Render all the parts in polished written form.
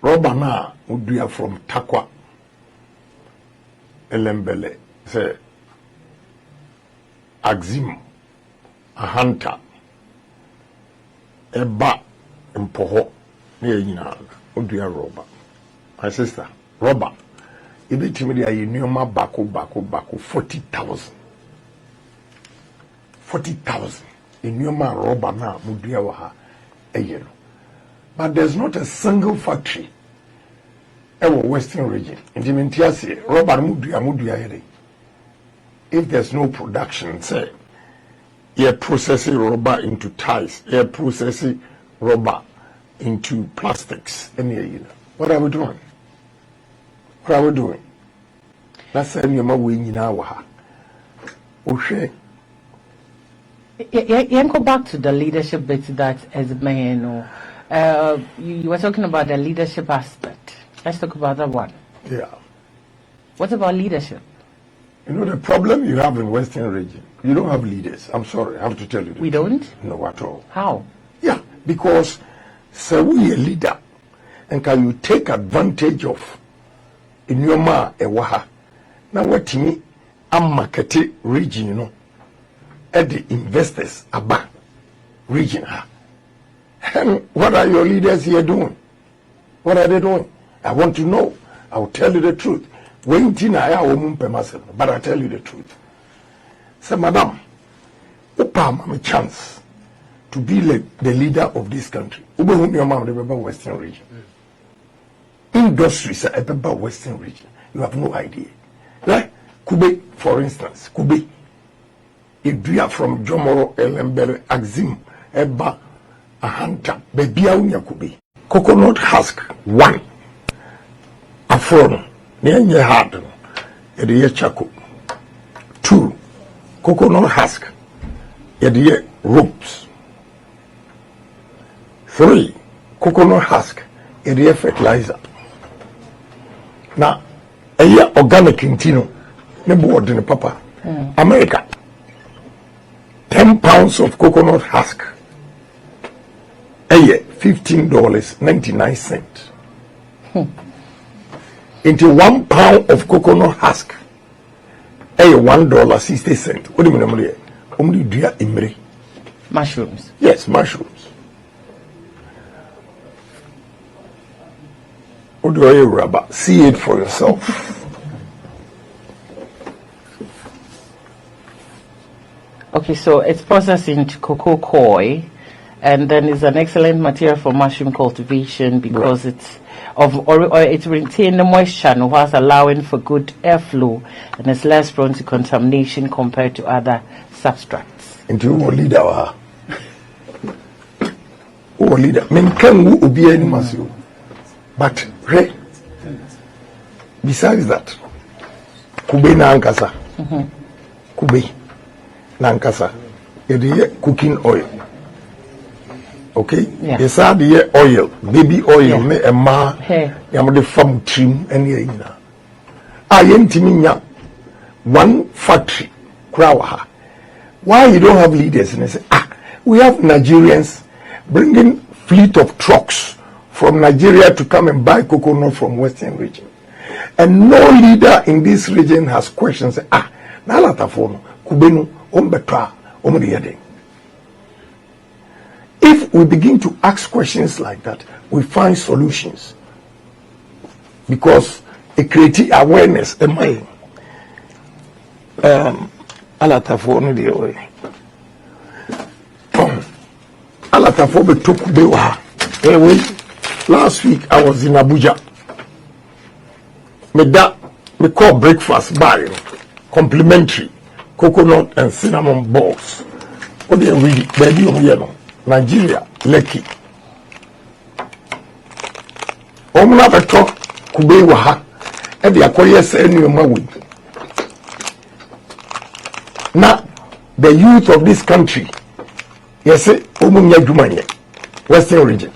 rubber na udua from Takwa Elembele say Axim a hunter eba mpoho na yina udua rubber. My sister, rubber ibetimi dia yinoma bako 40,000 inuma rubber na mudua wa ha eyelo. But there's not a single factory in the Western region. In rubber if there's no production, say, you're processing rubber into ties, you're processing rubber into plastics. What are we doing? What are we doing? That's saying you're winning now. Okay. Go back to the leadership bit that as man. You were talking about the leadership aspect. Let's talk about that one. Yeah. What about leadership? You know the problem you have in Western region. You don't have leaders. I'm sorry, I have to tell you. We don't? No, at all. How? Yeah, because so we a leader, and can you take advantage of in your ma ewaha? Now what to me? I'm market region, you know, at the investors aba region ha. And what are your leaders here doing? What are they doing? I want to know. I will tell you the truth. But I tell you the truth. So, madam, upam a chance to be the leader of this country. Western region. Industries are about Western region. You have no idea. Like Kube, for instance, Kube. If you are from Jomoro, Elembere, Axim, Eba, a hunter, baby, Kube. Coconut husk, one. Afron, near your heart, a dear chaco. Two, coconut husk, a dear ropes. Three, coconut husk, a dear fertilizer. Now, a year organic intino, never ordinary papa. America, 10 pounds of coconut husk. A year, $15.99. Into 1 pound of coconut husk. A year, $1.60. What do you mean? Only dear imri. Mushrooms. Yes, mushrooms. What do you rubber? See it for yourself. Okay, so it's processed into cocoa coir, and then it's an excellent material for mushroom cultivation because it's it retains the moisture whilst allowing for good airflow, and it's less prone to contamination compared to other substrates. Into leader, leader. Men can be any massive, but besides that, Kube na ankasa, Kube. Nankasa, cooking oil. Okay? Yeah. Yes, the oil, baby oil, me a ma, yamade farm trim, and yena. I am one factory, Krawaha. Why you don't have leaders? And I say, we have Nigerians bringing fleet of trucks from Nigeria to come and buy coconut from Western region. And no leader in this region has questions. Nalatafono, Kubenu, if we begin to ask questions like that, we find solutions because it creates awareness. Last week I was in Abuja. Me call breakfast by complimentary. Coconut and cinnamon balls. What do you read? Baby on yellow. Nigeria, Lekki. Omna beto Kube waha. Ebi akoye se enu mawi. Now, the youth of this country, yes, Omunya Jumanye, Western region,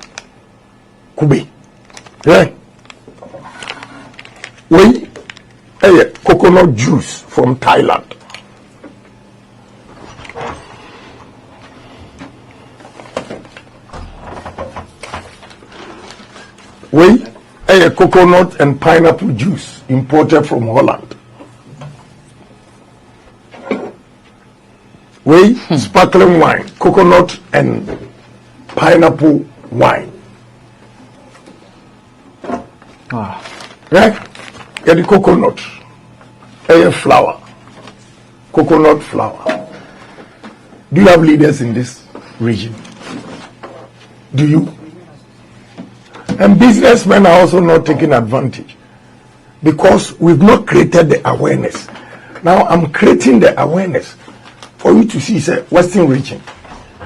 Kube. Yeah. We coconut juice from Thailand. We a coconut and pineapple juice imported from Holland. We sparkling wine, coconut and pineapple wine. Wow. Right? Get the coconut, a flour, coconut flour. Do you have leaders in this region? Do you? And businessmen are also not taking advantage because we've not created the awareness. Now I'm creating the awareness for you to see, say, Western region.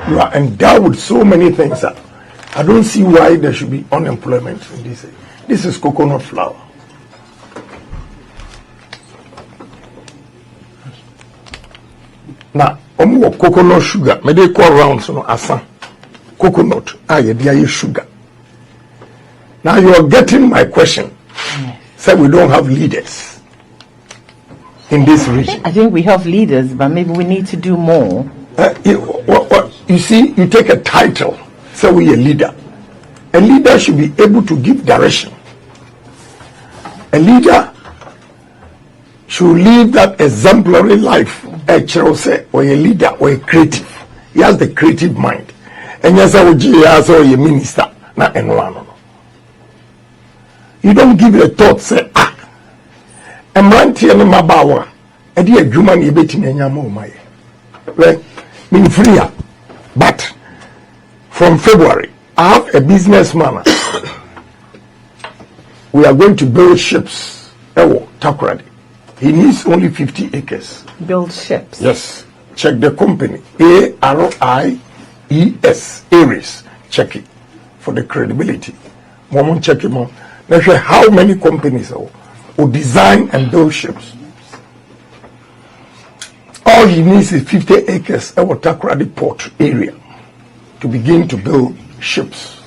You are endowed with so many things. I don't see why there should be unemployment in this. This is coconut flour. Now, coconut sugar. May they call around so asan. Coconut. Sugar. Now you are getting my question. Say we don't have leaders in this region. I think we have leaders, but maybe we need to do more. You see, you take a title, say we a leader. A leader should be able to give direction. A leader should live that exemplary life. A child say, or a leader, or a creative. He has the creative mind. And yes, I would a minister, not anyone. You don't give a thought, say, I'm ranting in my bower. A dear human, you bet me, right? Me free. But from February, I have a businessman. We are going to build ships. Takoradi. He needs only 50 acres. Build ships? Yes. Check the company. ARIES. Aries. Check it for the credibility. Mom, check him out. Let's show how many companies will design and build ships. All he needs is 50 acres at Takoradi port area to begin to build ships.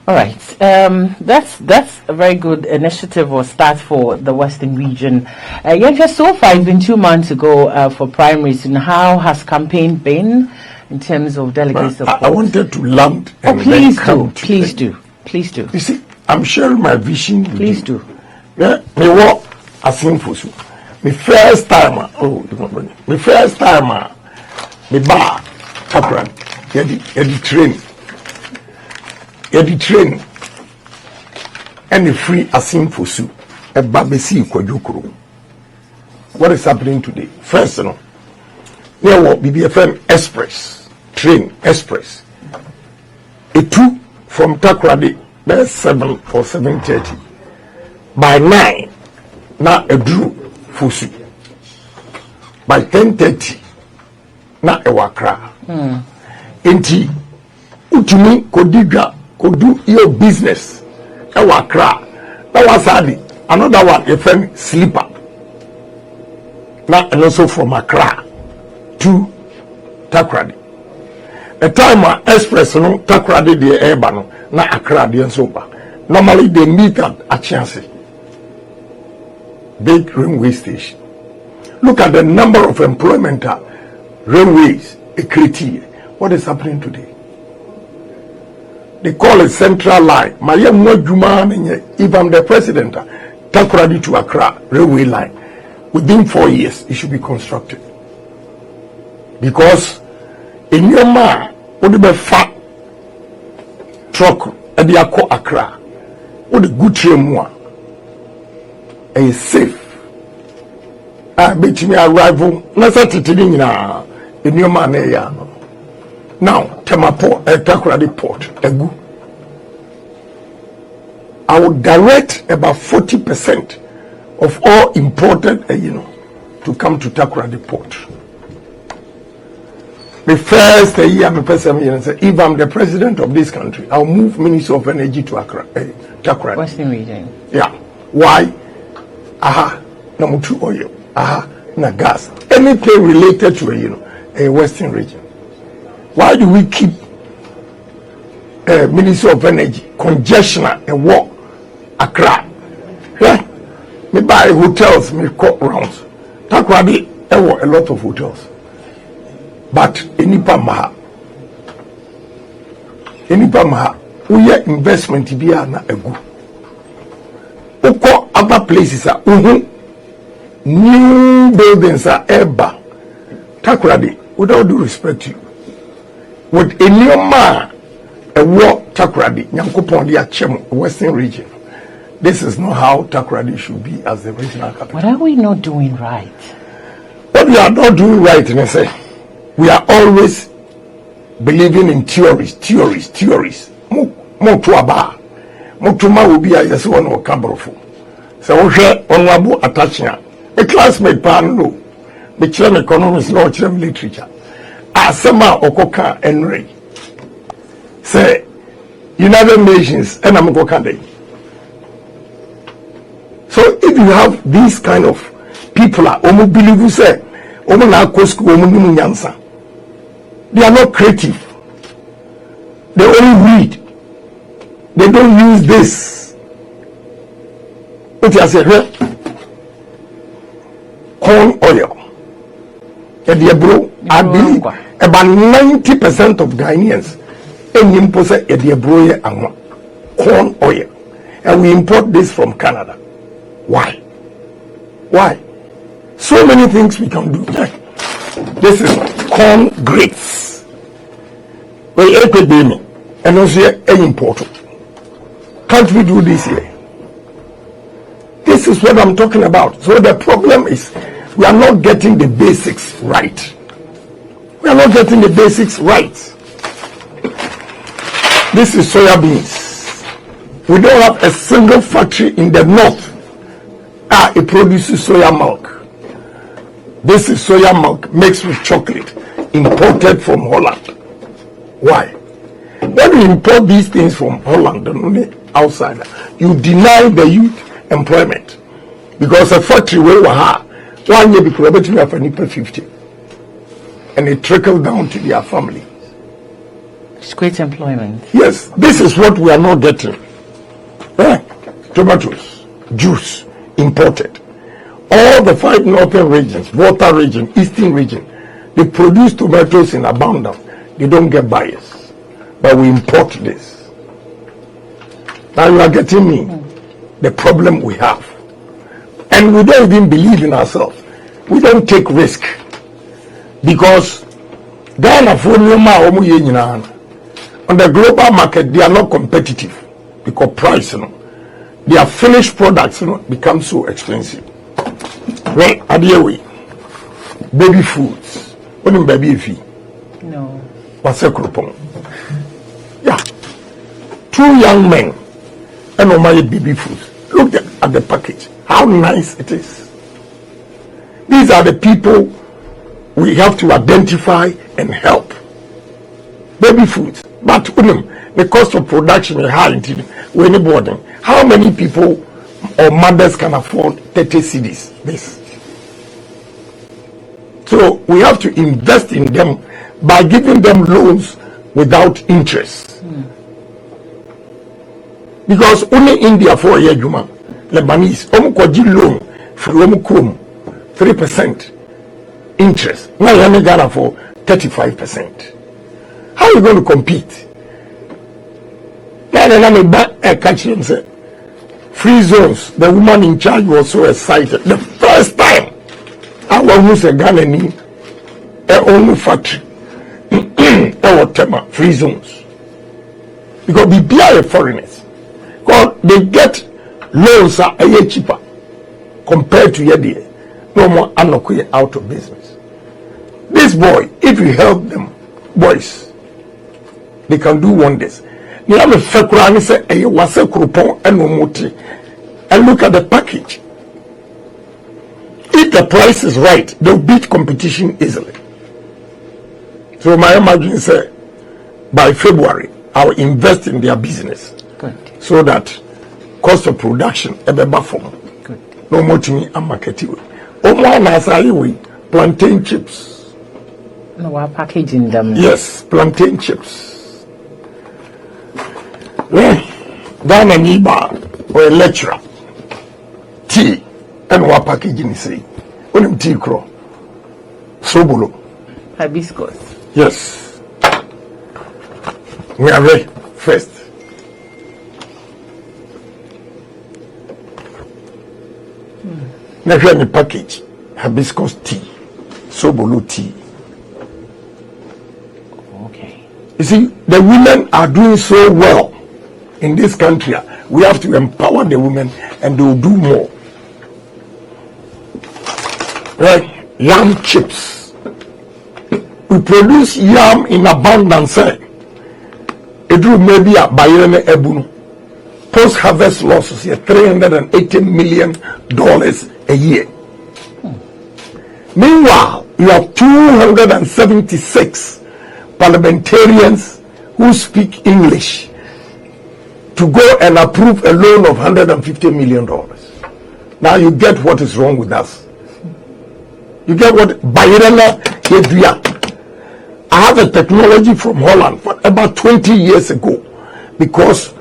All right, that's a very good initiative or start for the Western region. Just so far, it's been 2 months ago for primaries. And how has campaign been in terms of delegate support? I wanted to land. Oh, please do, please do, please do. You see, I'm sharing my vision. Please do. Yeah, me walk as for you. My first time, me bar Takoradi. You train. The train and the free asim for su a babesi kwadukuru. What is happening today? First, there will be a friend express train express. A 2 from Takoradi, there's 7 or 7:30. By 9, now a drew for su. By 10:30, now a wakra. Enti utumi kodiga. Could do your business. That was cry. That was Adi. Another one, a friend sleeper. Now and also from Accra to Takoradi. The time I express no Takoradi the Ebano, not Accra the Soba. Normally they meet at Achansi. Big railway station. Look at the number of employment railways, a criteria. What is happening today? They call it central line. If I'm the president, Takoradi to Accra railway line, within 4 years it should be constructed. Because in your man, what the fat truck at the Accra, what the good train is safe. I bet me arrival. In your man, now, Temapo, Takoradi port, Egu. I will direct about 40% of all imported, to come to Takoradi port. The first year, if I'm the president of this country, I'll move Minister of Energy to Accra, Takoradi. Western region. Yeah. Why? Number 2 oil. Na gas. Anything related to a Western region. Why do we keep Ministry of Energy congestion and walk Accra? Yeah? Me buy hotels, me cut rounds. Takoradi, a lot of hotels. But Enipa Maha, we investment bi na egu. Uko other places are new buildings are eba. Takoradi, without due respect to you, with a new man, a war Takoradi, Nyankopon di Achem, Western region. This is not how Takoradi should be as the regional capital. What are we not doing right? What we are not doing right, and I say, we are always believing in theories. Motuaba, Motuma will be a yes one or Cabrofo. So, honorable attachment. A classmate pan no, the children economics, no children literature. Asama Okoka and Ray. Say, United Nations, and I'm Okande. So if you have these kind of people, omo believe you say, omo na kosko omo nimu nyansa. They are not creative. They only read. They don't use this. What you say? Corn oil. I believe about 90% of Ghanaians import corn oil, and we import this from Canada. Why? So many things we can do. This is corn grits. And also import. Can't we do this here? This is what I'm talking about. So the problem is we are not getting the basics right. We are not getting the basics right. This is soya beans. We don't have a single factory in the north. It produces soya milk. This is soya milk mixed with chocolate, imported from Holland. Why? When you import these things from Holland, only outside, you deny the youth employment. Because a factory where we have 1 year before, but you have a 50. And it trickles down to their family. It's great employment. Yes, this is what we are not getting. Tomatoes, juice, imported. All the 5 northern regions, water region, eastern region, they produce tomatoes in abundance. They don't get buyers. But we import this. Now you are getting me the problem we have. And we don't even believe in ourselves. We don't take risk. Because Ghana on the global market, they are not competitive. Because price, their finished products become so expensive. Well, adieu, baby foods. What is baby fee? No. What's a coupon? Yeah. 2 young men and my baby foods. Look at the package. How nice it is. These are the people we have to identify and help. Baby foods. But the cost of production is high. How many people or mothers can afford 30 cedis? This. So we have to invest in them by giving them loans without interest. Because only India for a year, Lebanese, loan from 3% interest. Now you're Ghana for 35%. How are you going to compete? Free zones. The woman in charge was so excited. The first time I was a Ghanaian, a own factory, free zones. Because we are foreigners. Because they get loans are a year cheaper compared to Yedi. No more Anokuye out of business. This boy, if you help them, boys, they can do wonders. You have a Fekurani say, a wase coupon and Moti. And look at the package. If the price is right, they'll beat competition easily. So my imagine say, by February, I'll invest in their business. Good. So that cost of production ebe bafom. Good. No more to me and marketing. Omo na asali plantain chips. No, we're packaging them. Yes, plantain chips. Well, Ghana Niba or a lecturer. Tea and we're packaging say. When tea crow. Sobolo. Hibiscus. Yes. We are ready first. Never any package. Hibiscus tea, Sobolo tea. Okay. You see, the women are doing so well in this country. We have to empower the women, and they will do more. Right? Yam chips. We produce yam in abundance. It will maybe a bayerene ebunu. Post-harvest losses here, $380 million a year. Meanwhile, you have 276 parliamentarians who speak English to go and approve a loan of $150 million. Now you get what is wrong with us. You get what Bayerena Hedria. I have a technology from Holland for about 20 years ago, because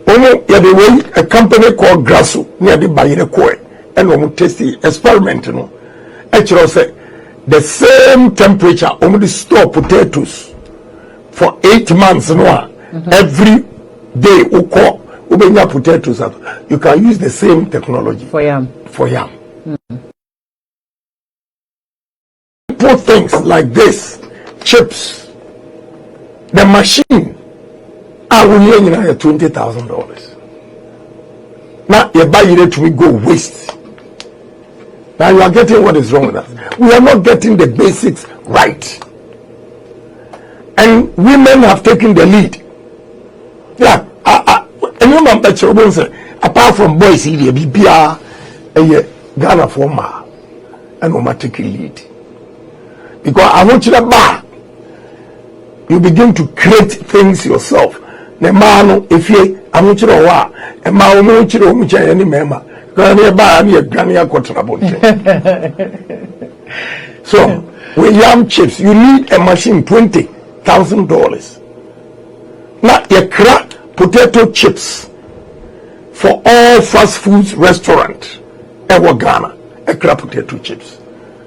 a company called Grasso near the Bayere Koi and we test the experiment. Actually, say the same temperature only store potatoes for 8 months. Every day ubenya potatoes. You can use the same technology for yam. Put things like this, chips, the machine. I will hear $20,000. Now you buy it to me go waste. Now you are getting what is wrong with us. We are not getting the basics right. And women have taken the lead. Yeah, apart from boys here, BBR, Ghana former, and Oma take a lead. Because I want you to buy. You begin to create things yourself. Ne mano efie amuchiro wa e ma omuchiro omucha yani mema kana ba ani agani akotra bonte. So with yam chips you need a machine $20,000. Now you crack potato chips for all fast foods restaurant ever Ghana a crack potato chips.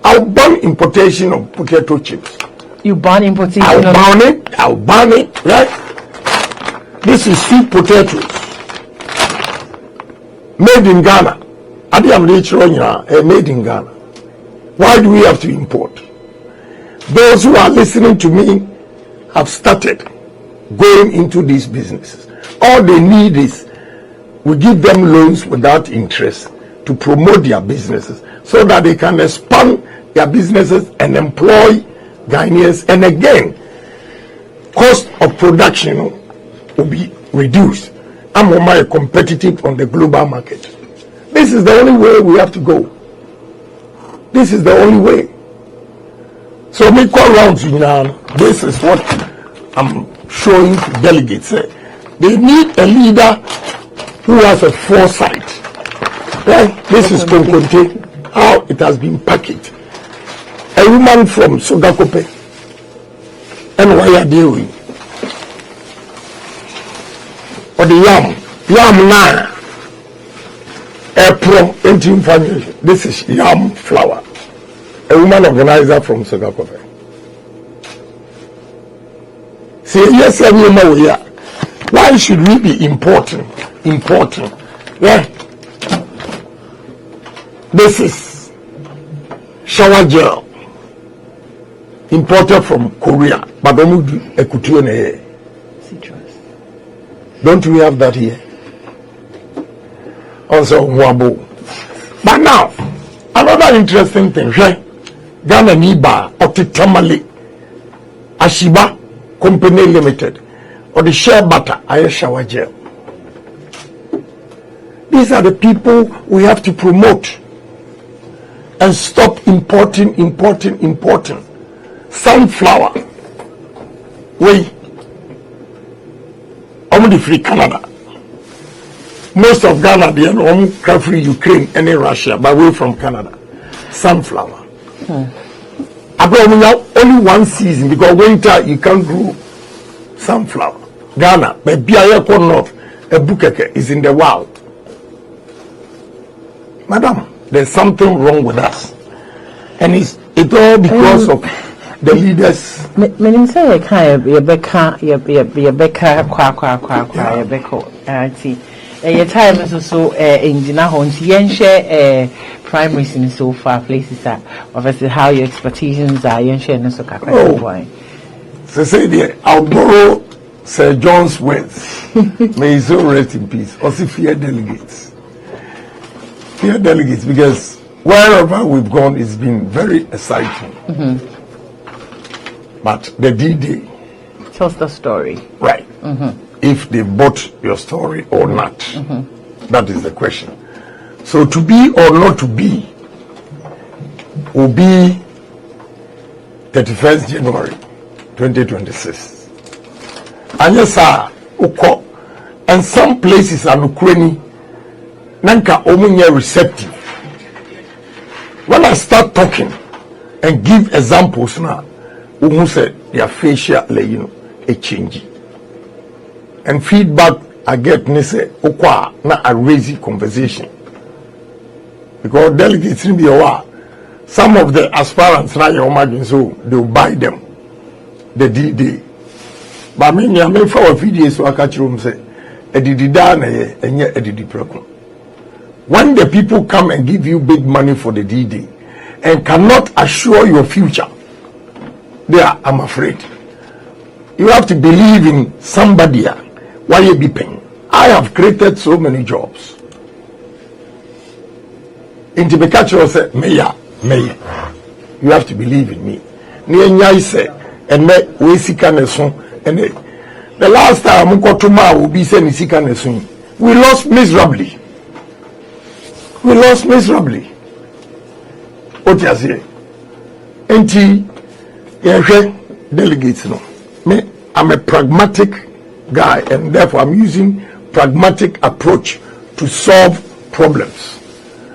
I'll ban importation of potato chips. You ban importation? I'll ban it, right? This is sweet potatoes made in Ghana. Made in Ghana. Why do we have to import? Those who are listening to me have started going into these businesses. All they need is we give them loans without interest to promote their businesses so that they can expand their businesses and employ Ghanaians. And again, cost of production will be reduced. I'm more competitive on the global market. This is the only way we have to go. This is the only way. So me call rounds now. This is what I'm showing to delegates. They need a leader who has a foresight. Right? This is Konkonte, how it has been packaged. A woman from Sogakope. And why are they doing? Or the yam now. April 18 family. This is yam flour. A woman organizer from Sogakope. See, yes, why should we be importing? Yeah. This is shower gel. Imported from Korea. But don't we have that here? Also, Wabo. But now, another interesting thing, right? Ghana Niba, Otitamale, Ashiba Company Limited, or the shea butter, shower gel. These are the people we have to promote and stop importing. Sunflower. We only free Canada. Most of Ghana, they are free Ukraine and Russia, but we're from Canada. Sunflower. Only one season, because winter you can't grow sunflower. Ghana, but Biayako North, a bukeke is in the wild. Madam, there's something wrong with us. And it's all because of the leaders. Meaning say Your time is so in Jinahon, yen share primaries in so far places that obviously how your expectations are, yen share no so why. So say there, I'll borrow Sir John's words. May his soul rest in peace. Also fear delegates. Fear delegates because wherever we've gone, it's been very exciting. But the D-Day tells the story. Right. If they bought your story or not. That is the question. So to be or not to be will be 31st January 2026. And yes, sir, and some places are Ukraine, nanka omunye receptive. When I start talking and give examples now, who said their facial, a change. And feedback I get, say, na a raising conversation. Because delegates in the some of the aspirants now you imagine so they'll buy them the D-Day. But me for a video so I catch room say a D-Day and yet a D-Day program. When the people come and give you big money for the D-Day and cannot assure your future, there I'm afraid. You have to believe in somebody. Why you be paying? I have created so many jobs. Into the catcher say, Mayor, you have to believe in me. And the last time will be saying we lost miserably. What you say? Delegates no. Me, I'm a pragmatic guy, and therefore I'm using pragmatic approach to solve problems.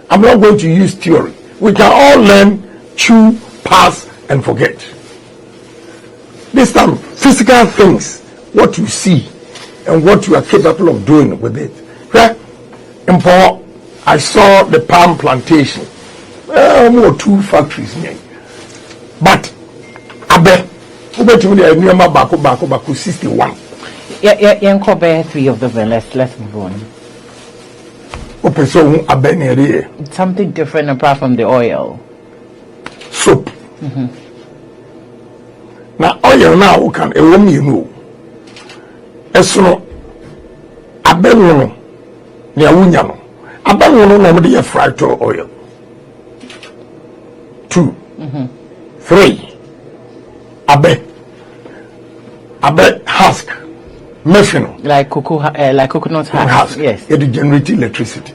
I'm not going to use theory. We can all learn, chew, pass, and forget. This time, physical things, what you see and what you are capable of doing with it. Okay? In Paul, I saw the palm plantation. More 2 factories near. But I bet Bako 61. Yeah, 3 of them. Let's move on. It's something different apart from the oil. Soap. Now oil now can a woman you know. Esono abenuno ne awunya no. Abenuno no de fried oil. 2. 3. Abe husk, meshino. Like coconut husk. Yes. It generates electricity.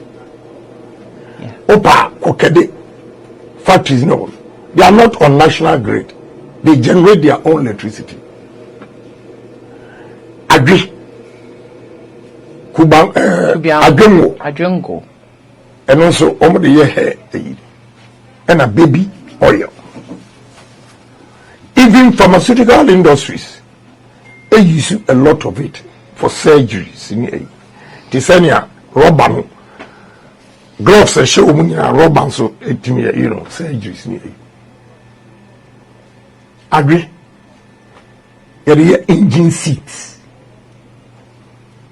Yeah. Opa kokede factories no. They are not on national grid. They generate their own electricity. Agri. Adrengo. And also the hair and a baby oil. Even pharmaceutical industries, they use a lot of it for surgeries. Tisania, rubber, gloves, a show, rubber, so surgeries. Agree? There engine seats,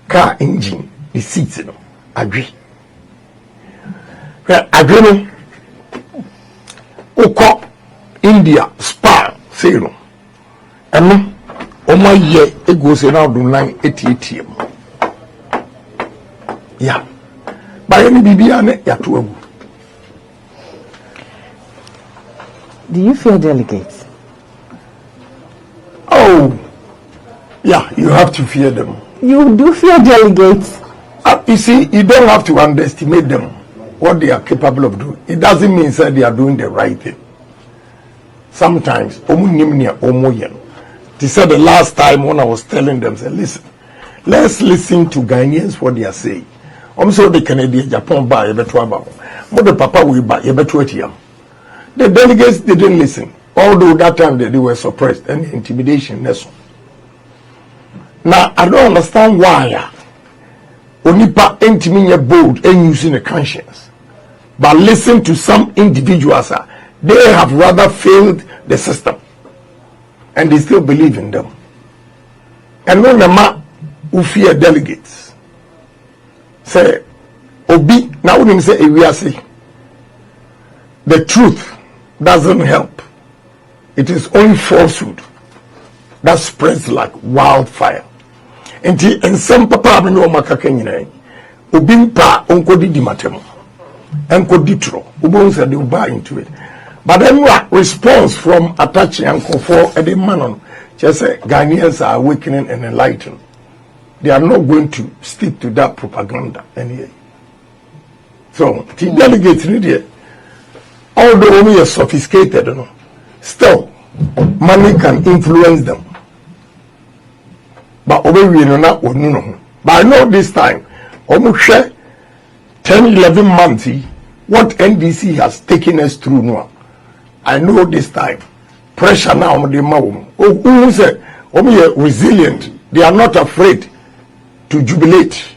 car engine, the seats, agree? Agree? Oko, India, Spa. Say no, and my year it goes around 988. Yeah, by any BBN ya to. Do you fear delegates? Oh, yeah, you have to fear them. You do fear delegates. You see, you don't have to underestimate them, what they are capable of doing. It doesn't mean that they are doing the right thing. Sometimes, they said the last time when I was telling them, say, listen, let's listen to Ghanaians what they are saying. So the Canadian Japan buy a better about. What the Papa will buy a better. The delegates didn't listen, although that time they were suppressed and intimidation. Now I don't understand why Onipa intimidate bold and using the conscience, but listen to some individuals. They have rather failed the system and they still believe in them. And no nama who fear delegates. say obi na wonim say ewiase the truth doesn't help. It is only falsehood that spreads like wildfire. And some papa no makaka nyina obi mpa onkodi di matem enkodi tro obo say they buy into it. But then response from Atachi and Kofo and the man just say Ghanaians are awakening and enlightened. They are not going to stick to that propaganda anyway. So the delegates need, although we are sophisticated, you know, still money can influence them. But we know not no. But I know this time, almost 10, 11 months, what NDC has taken us through now. I know this time. Pressure now on the mouth. Who say, resilient. They are not afraid to jubilate.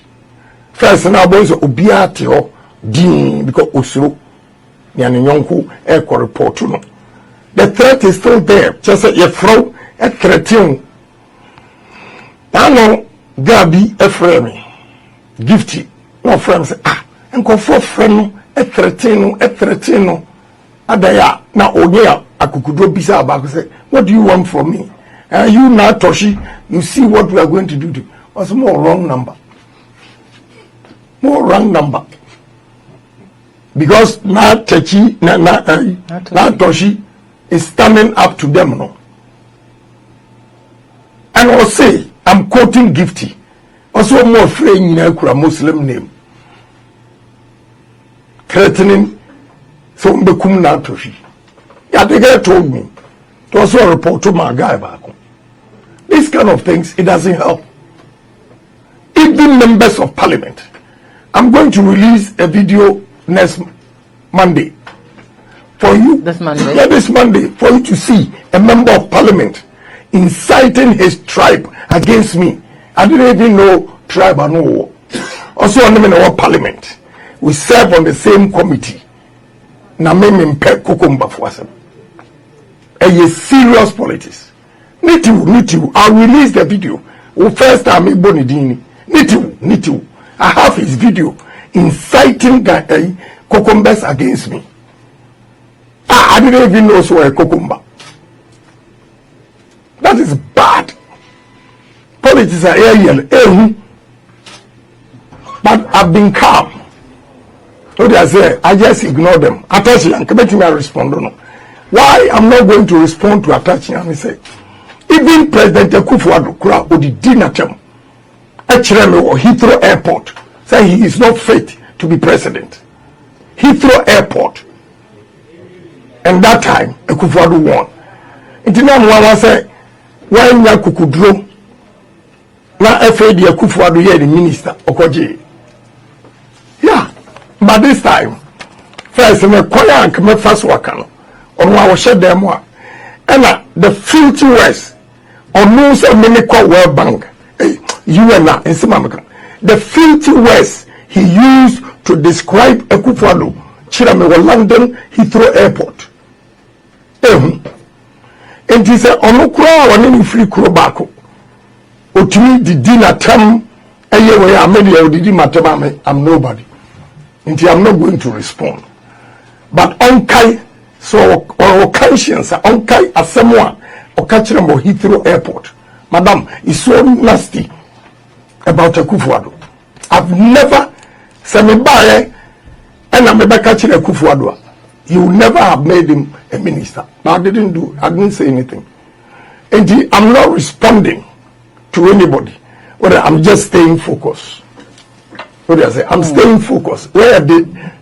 First now boys obiati ho din because osuro nyane nyonko eko report no. The threat is still there. Just say you throw a threatin. Now Gabi Ephraim gifty. No friend say enko for friend a threatin adaya na onya akukudro bisa about say what do you want from me? You now Toshi, you see what we are going to do to what's more wrong number. More wrong number. Because now Techi na Toshi is standing up to them no. And I'll say, I'm quoting Gifty. Also more friend in a Muslim name. Threatening so Mbekum na Toshi. Yeah, the guy told me. To also report to my guy back. These kind of things, it doesn't help. Even members of parliament. I'm going to release a video next Monday. For you. This Monday? Yeah, this Monday. For you to see a member of parliament inciting his tribe against me. I didn't even know tribe or no war. Also, I'm in our parliament. We serve on the same committee. Na me mpe kukumba fuasem. A serious politics. Need you. I'll release the video. First time I boni dini. Need you. I have his video inciting cucumbers against me. I didn't even know so a cucumber. That is bad. Politics are alien. But I've been calm. So they say, I just ignore them. Atachi and Quebec me respond. No. Why I'm not going to respond to Atachi and say, even President Akufo-Addo Kura Odidi Natem, Echireme or Heathrow Airport, say he is not fit to be president. Heathrow Airport. And that time, Akufo-Addo won. Intina mwana say, why nya kukudro na FAD Akufo-Addo ye the minister Okoje. Yeah. But this time, first, me kwaya and me first wakano. On wa share them one. And the filthy words on no so many call World Bank. You and that in Simamaka. The filthy words he used to describe Akufo-Addo Chirame London Heathrow Airport. And he said, Onokura or any free crowbacko. Otumi the dinner term a year where I made you did matter. I'm nobody. And I'm not going to respond. But onkai so or conscience onkai as someone or catching them Heathrow Airport. Madam, is so nasty about Akufo-Addo. I've never said me buy and I'm about catching Akufo-Addo. You would never have made him a minister. But I didn't say anything. And I'm not responding to anybody. Whether I'm just staying focused. What do I say? I'm staying focused. Where the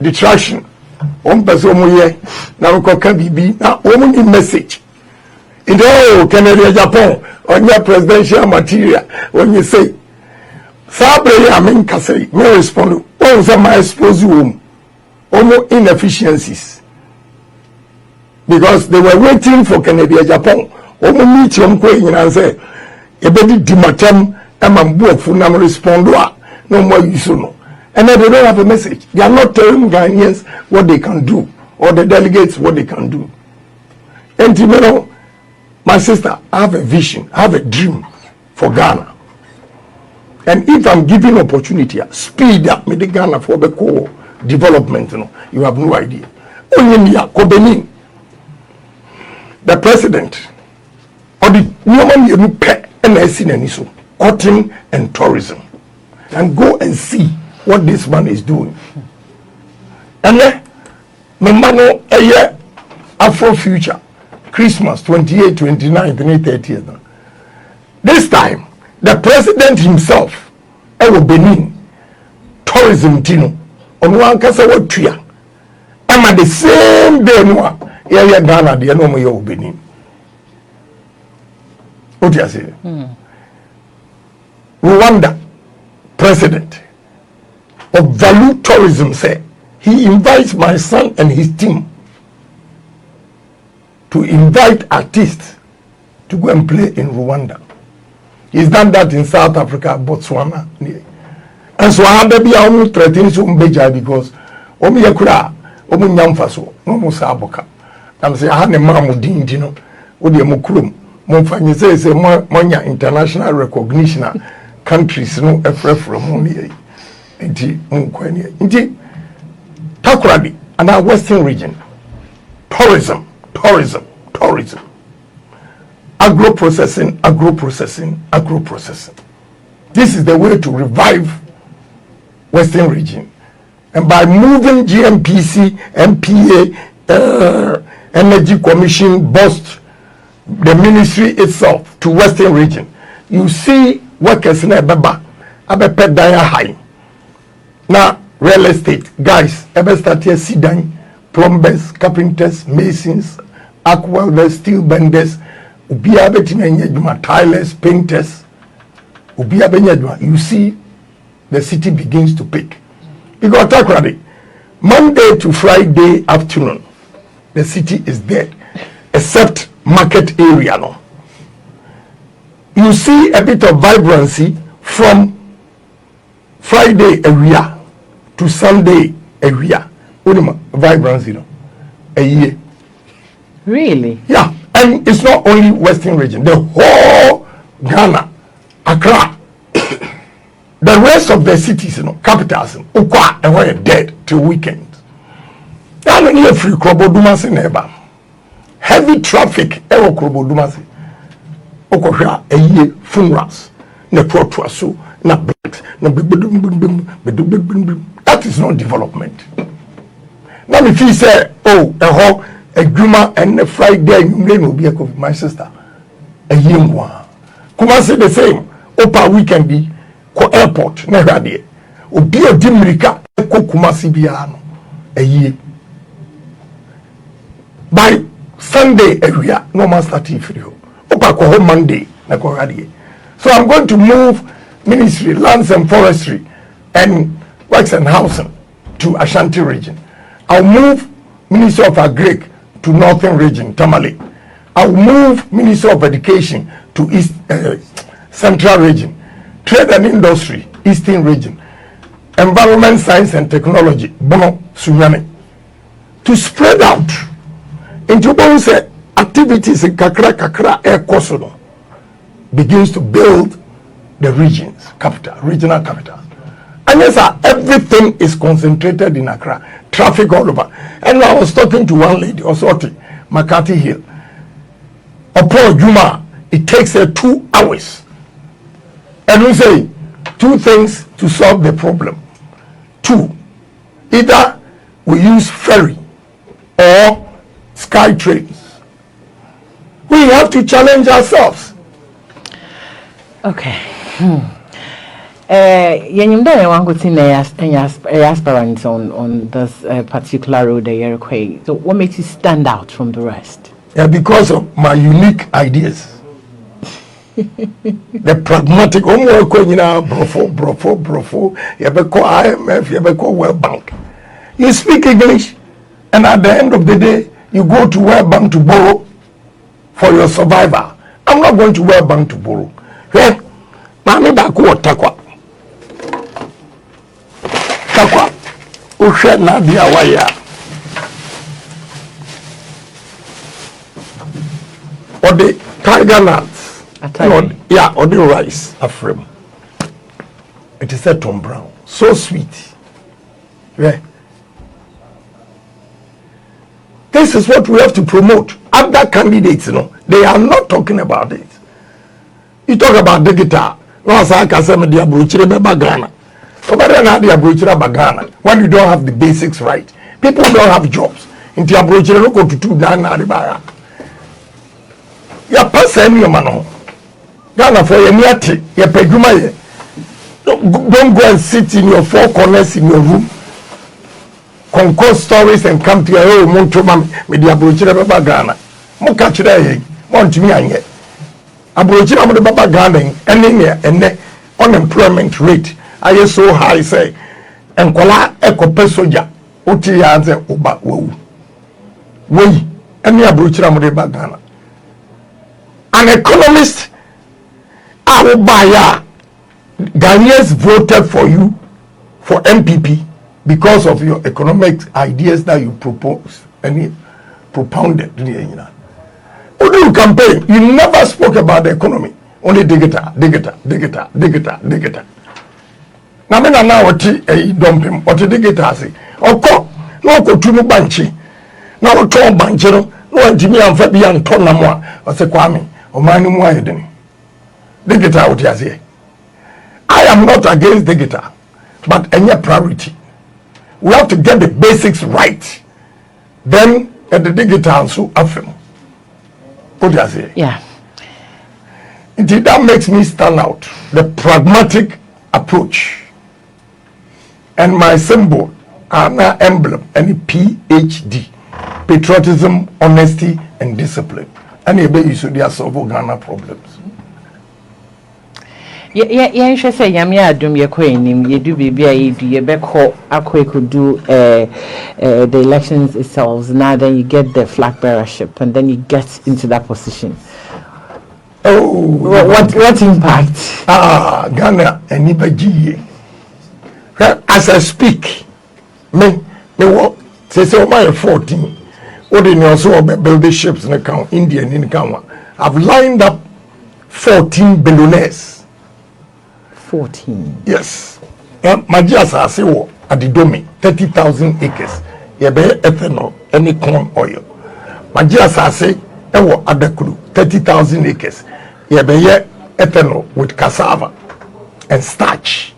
distraction? One person here now can be now only message. In the Ohene Agyapong on your presidential material when you say Sabre I mean say me respond on my expose you almost inefficiencies because they were waiting for Ohene Agyapong almost meet your queen and say a baby dimatem and my book for nam respond no more use no. And then they don't have a message. They are not telling Ghanaians what they can do or the delegates what they can do. And you know, my sister, I have a vision, I have a dream for Ghana. And if I'm given opportunity, speed up me the Ghana for the core development, you have no idea. Only Benin, the president, or the woman you pay and I see any so cotton and tourism, and go and see what this man is doing. And then, my man, a year Afro Future, Christmas 28, 29, 30. This time, the president himself, Benin, tourism tino, on one kasa what tria. I'm at the same day, no, area Ghana, the no Benin. What do you say? Rwanda president of Value Tourism said he invites my son and his team to invite artists to go and play in Rwanda. He's done that in South Africa, Botswana. And so I had to be almost threatening to Mbeja because Omi Yakura, Omi Nyamfaso, no Saboka. I'm saying I had a mamu dintino, Odi Mukrum, Monfany says a Monya international recognition countries no FF from Moni. Inti Munkweni. Inti Takradi and our Western region. Tourism. Agro-processing. This is the way to revive Western region. And by moving GMPC, MPA, Energy Commission, BOST, the ministry itself to Western region, you see workers in Ebeba, Abepe Daya High. Now, real estate, guys, Ebe start here, Sidan, plumbers, carpenters, masons, arc welders, steel benders, Ubia Betinanyajuma, tilers, painters, Ubia Benyajuma, you see the city begins to pick. Because Takradi, Monday to Friday afternoon, the city is dead, except market area. No, you see a bit of vibrancy from Friday area to Sunday area. Vibrancy, no, a year. Really? Yeah, and it's not only Western region, the whole Ghana, Accra, the rest of the cities, capitals, Ukwa, and we're dead till weekend. Now, near free Krobodumasi neighbor. Heavy traffic, Ewo Krobodumasi. Okosha, a year, funerals, na protuasu, na blacks, na that is not development. Now, if you say, oh, a Juma and a Friday, you will be my sister, a young one. Kumasi the same, Opa weekend be. Ko airport na hwade obi odimrika ko Kumasi biano a year by Sunday area no man start free opa ko Monday na ko hwade. So I'm going to move ministry lands and forestry and works and housing to Ashanti region. I'll move Ministry of Agric to Northern region Tamale. I'll move Ministry of Education to East Central region. Trade and Industry, Eastern Region, Environment, Science and Technology, Bono, Sunyane, to spread out into those activities in Kakra Air Kosono begins to build the regions, regional capital. And yes, sir, everything is concentrated in Accra, traffic all over. And I was talking to one lady, Osoti, Makati Hill. Upon Juma, it takes her 2 hours. And we say 2 things to solve the problem. 2, either we use ferry or sky trains. We have to challenge ourselves. Okay. I want to see aspirants on this particular road, the Iroquois. So what makes you stand out from the rest? Yeah, because of my unique ideas. The pragmatic brofo IMF, World Bank. You speak English, and at the end of the day, you go to World Bank to borrow for your survival. I'm not going to World Bank to borrow. Hey, Mami Baku Takwa. Takwa. Ushe Nadia Waya. Or the tiger nuts. Yeah, or the rice aframe. It is a Tom Brown. So sweet. Yeah. This is what we have to promote. Other candidates, they are not talking about it. You talk about the guitar. When you don't have the basics right, people don't have jobs. In the approach, you go to 2 Ghana. You pass any man. Ghana for your miati, your peguma. Don't go and sit in your 4 corners in your room, concoct stories and come to your own Montromam with the Aboriginal Baba Ghana. Mo catch there, want me and yet. Aboriginal Baba Ghana, and the unemployment rate are so high, say, and Kola Eco Pesoja, Uti answer Oba Woo. We, any Aboriginal Baba Ghana. An economist, I will buy ya. Ghanaians voted for you for MPP because of your economic ideas that you proposed and propounded. When you campaign, you never spoke about the economy. Only digita. Now, me now what dumping what digita say. Oko no ko tunu banchi. Na wo ton banchi no ntimi amfa bia nton na mo a o se kwame o manu mu ayedeni. Digita what you say. I am not against the guitar, but any priority. We have to get the basics right. Then at the digital so affirm. What do you say? Yeah. Indeed, that makes me stand out. The pragmatic approach. And my symbol, and my emblem, any PhD. Patriotism, honesty, and discipline. And you should solve Ghana problems. Yeah, she say yam ya adum ye kɔ enim ye do bibia ye do ye bɛkɔ akɔ could do the elections itself. Now then you get the flag bearership and then you get into that position. Oh, what impact? Ghana anybody. As I speak, me what say my 14. What in also build the ships in the count Indian in Ghana. I've lined up 14 billionaires. 14. Yes. Magias are say at the domain 30,000 acres. You be ethanol, any corn oil. Magias are say at the crew 30,000 acres. You be ethanol with cassava and starch.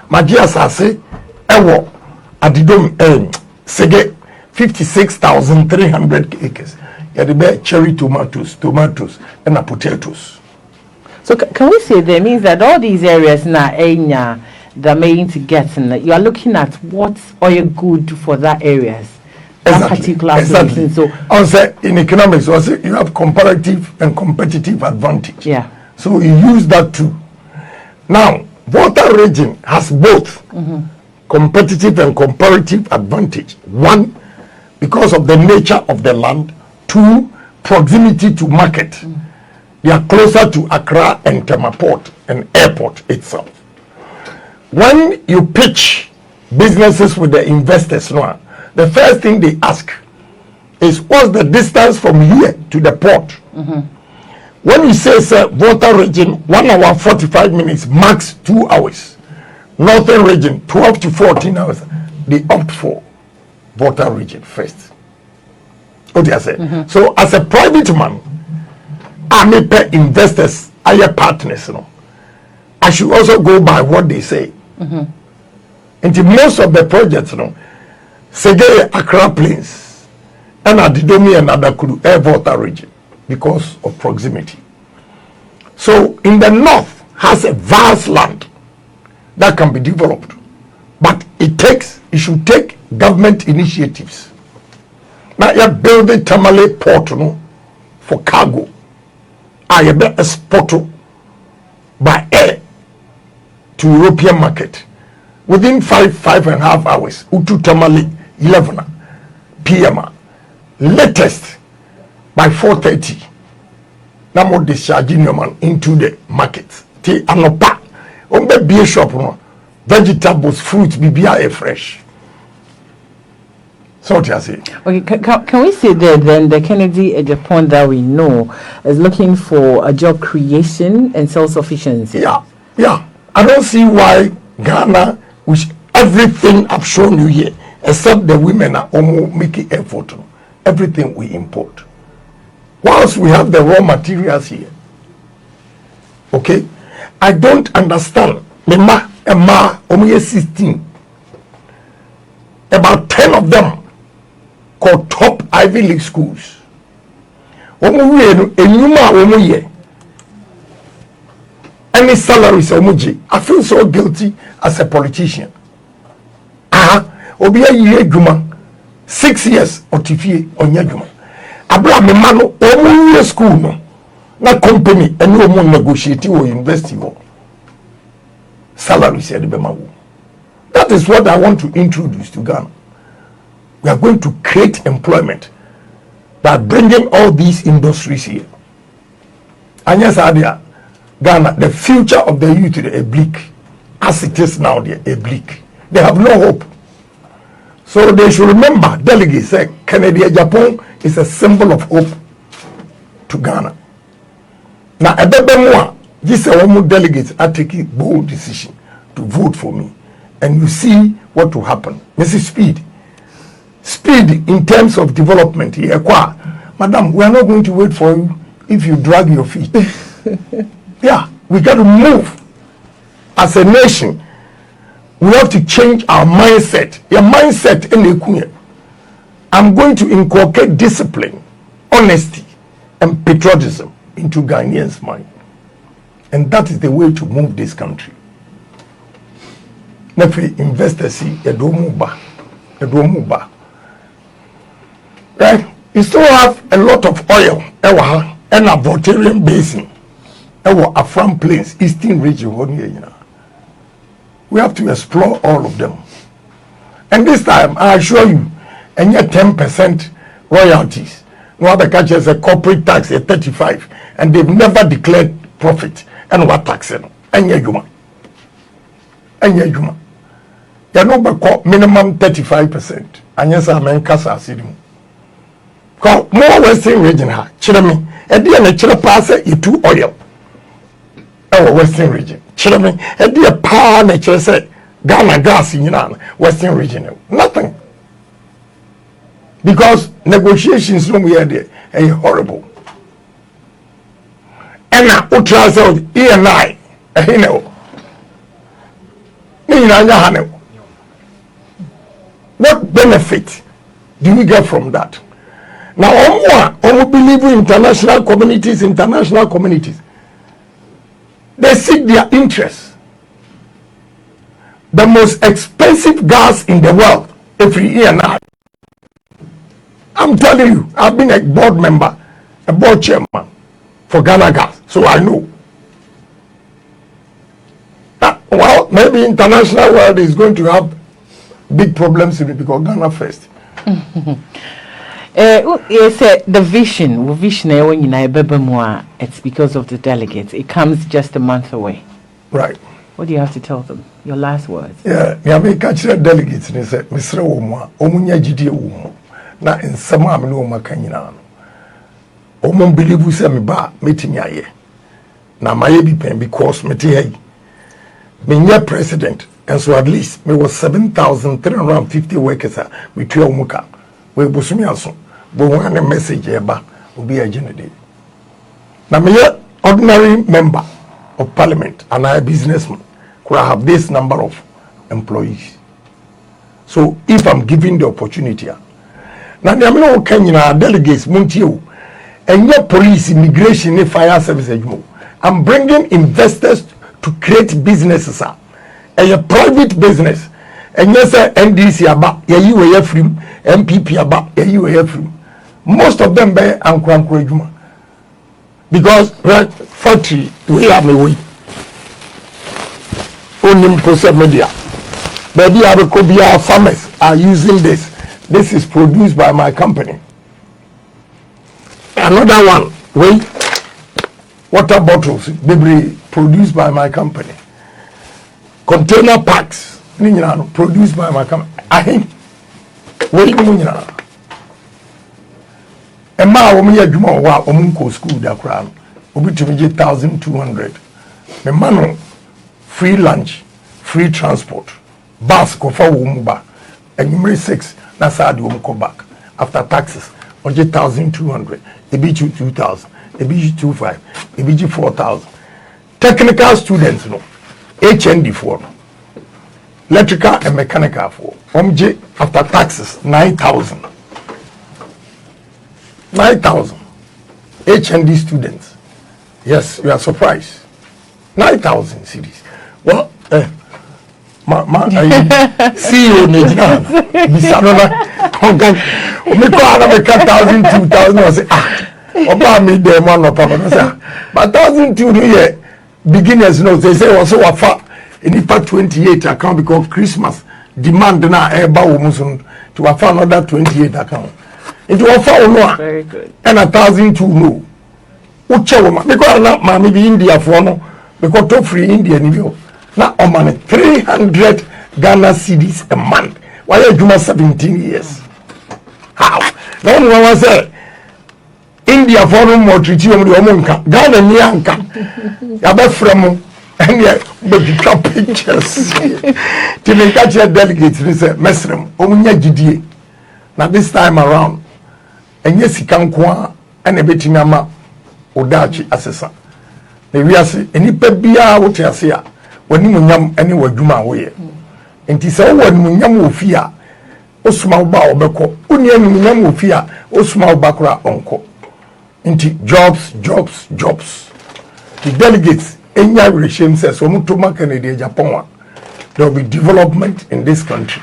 Magias are say at the domain sege 56,300 acres. You be cherry tomatoes, and potatoes. So can we say that means that all these areas now they're main to get in, you are looking at what's oil good for that areas, that particular exactly. So also in economics, also you have comparative and competitive advantage. Yeah. So you use that too. Now, water region has both competitive and comparative advantage. One, because of the nature of the land. Two, proximity to market. They are closer to Accra and Temaport and airport itself. When you pitch businesses with the investors, the first thing they ask is what's the distance from here to the port? When you say, sir, water region, 1 hour 45 minutes, max 2 hours. Northern region, 12 to 14 hours. They opt for water region first. What do you say? So as a private man, I may pay investors, higher partners, I should also go by what they say. Into most of the projects, Sege Accra Plains, and Adidomi and Adakuru air water region because of proximity. So in the north has a vast land that can be developed, but it should take government initiatives. Now you're building Tamale Port for cargo. I be exported by air to European market within 5.5 hours. Utu Tamale 11 p.m. Latest by 4:30. Now more discharging your man into the market. Ti anopa. Ombe beer shop vegetables, fruits, bibia fresh. So what you say? Okay, can we say that then the Kennedy Agyapong that we know is looking for a job creation and self-sufficiency? Yeah. I don't see why Ghana, which everything I've shown you here, except the women are almost making effort. Everything we import. Whilst we have the raw materials here, okay, I don't understand. Emma, 16. About 10 of them called top Ivy League schools. Any salaries, I feel so guilty as a politician. Obi a year juma 6 years or tifie onya juma. Abra me mano omu year school no na company and no more negotiate or university wo. Salaries e be mawo. That is what I want to introduce to Ghana. We are going to create employment by bringing all these industries here. And yes, Ghana, the future of the youth is bleak. As it is now, they are bleak. They have no hope. So they should remember, delegates say, Ohene Agyapong is a symbol of hope to Ghana. Now, at the moment, these delegates are taking bold decision to vote for me. And you see what will happen. Mrs. Speed in terms of development here. Madam, we are not going to wait for you if you drag your feet. Yeah, we got to move as a nation. We have to change our mindset. Your mindset in the Kunya. I'm going to inculcate discipline, honesty, and patriotism into Ghanaians' mind. And that is the way to move this country. Nefe investors see Edomuba. Right? You still have a lot of oil and a Voltarian basin. Afram Plains, Eastern region. We have to explore all of them. And this time, I assure you, and yet 10% royalties. No other country has a corporate tax at 35, and they've never declared profit. And what tax? And yet, you know, minimum 35%. And yes, I'm in Casa City. More Western region, Chilami, and the natural pass it to oil. Our Western region. Chilami, and the power nature said Ghana gas in Western region. Nothing. Because negotiations no we had are horrible. And now, ultra self, E&I, you know. What benefit do we get from that? Now, we believe in international communities. They seek their interests. The most expensive gas in the world every year now. I'm telling you, I've been a board member, a board chairman for Ghana Gas, so I know. Well, maybe international world is going to have big problems in it because Ghana first. The vision, it's because of the delegates. It comes just a month away. Right. What do you have to tell them? Your last words. Yeah, I catch the delegates and say, Mr. Omunya GD na in some amino makanyina. Omon believe we say me ba meeting ya. Na my be pen because me me president, and so at least me was 7,350 workers we tell muka. We busumi aso. But when a message eba will be a general. Now me ordinary member of parliament and I businessman could have this number of employees. So if I'm given the opportunity, now the amino Kenya delegates Muntio and your police, immigration, and fire services. I'm bringing investors to create businesses, a private business. And yes, NDC about you were free, MPP about you were free. Most of them bear and because factory we have a way. Only social media. Maybe our farmers are using this. This is produced by my company. Another one, wait, water bottles, they produced by my company. Container packs, produced by my company. I think, wait, and my woman, wa omunko school da crown, obi to me 1,200. The man free lunch, free transport. Bus go for Wumuba. And number 6, that's how they go back. After taxes, 1,200. A BG 2,000. A BG 2,500. A BG 4,000. Technical students, no. HND 4. Electrical and mechanical 4. OMJ after taxes, 9,000. 9,000. HND students. Yes, you are surprised. 9,000 cities. Well, CEO Nejana, Misanona, Hongan, Mikwana, 1,000, 2,000, I say, Oba me them one of them, but 1,002 here, beginners, no, they say, also a far, in the part 28 account because Christmas demand now, to a far another 28 account. Into a far no, very good, and 1,002 no. Uche woman, because not mammy be India for no, because to free India new. Now on money 300 Ghana cedis a month. Why are you 17 years? How? No one was there. India for no more treaty on the Omonka. Ghana Nyanka. Yabe from and yet baby pictures. To make catch your delegates, they say, Mesram, Omunya GDA. Now this time around, and yes, he can qua and a bit in a Odachi assessor. The we are see any pebia what you see when you yam anywhere Juma way. And tis all when Munyam fear, O small bow beko, Unyam fear, O small bakra uncle. Into jobs. The delegates, any regime says, Omutuma Ohene Agyapong, there will be development in this country.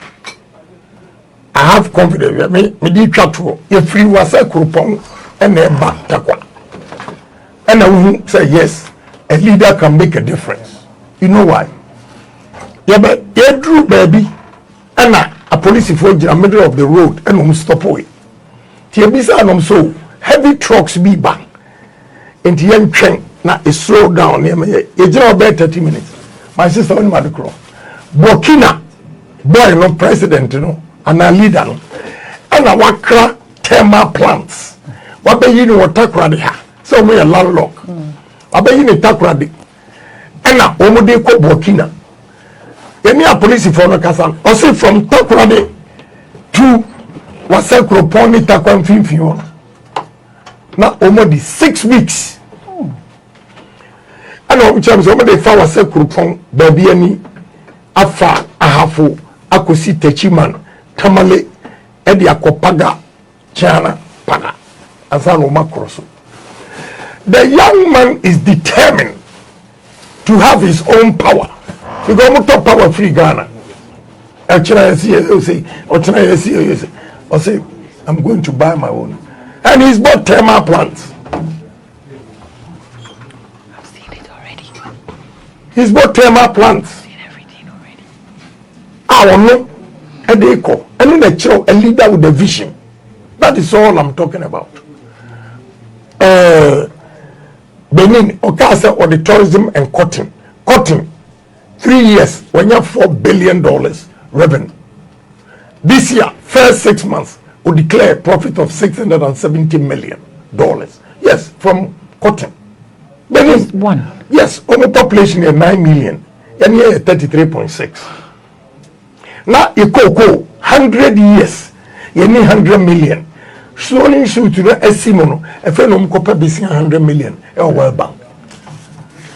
I have confidence. Me di chatro. If we was a coupon and a back takwa. And I will say yes, a leader can make a difference. You know why? Yeah, but you drew baby, and a police for in the middle of the road and stop away. Tiabisa and so heavy trucks be bang. And the young train now is slow down near me. You draw about 30 minutes. My sister on my cross. Burkina, boy, no president, you know, and a leader, no. And a wakra thermal plants. What be you know what takra ha? So we a landlock. Abe you know takra de. And a omode ko Burkina. Any a police for no kasan. Also from takra de to wasekro poni takwa mfimfio. Na omode 6 weeks. And I'm omode fa wasekro pon baby ani afa ahafo akosi techiman tamale edi akopaga chana pana asano makroso. The young man is determined to have his own power. Because we talk power free Ghana. Actually, I say, I'm going to buy my own. And he's bought thermal plants. I've seen it already. He's bought thermal plants. I've seen everything already. I don't know. And they call. And then they show a leader with a vision. That is all I'm talking about. Benin, Okasa, or the tourism and cotton. Cotton, 3 years, when you have $4 billion revenue. This year, first 6 months, will declare a profit of $670 million. Yes, from cotton. Benin, Just one. yes, our population is 9 million, and here 33.6. Now, you cocoa, 100 years, you need 100 million. Slowly shoot to the Esimono, a friend of Copper Bissing 100 million, a World Bank.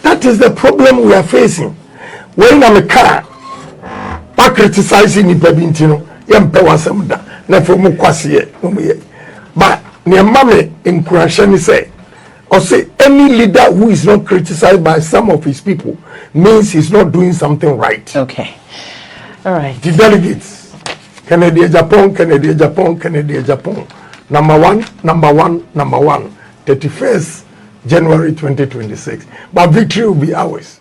That is the problem we are facing. When I'm a car, by criticizing the Pebintino, Yampewa Samda, Nefomu Kwasi, but near Mammy in Kurashani say, or say any leader who is not criticized by some of his people means he's not doing something right. Okay. All right. The delegates, Ohene Agyapong. Number one, 31st January 2026. But victory will be ours.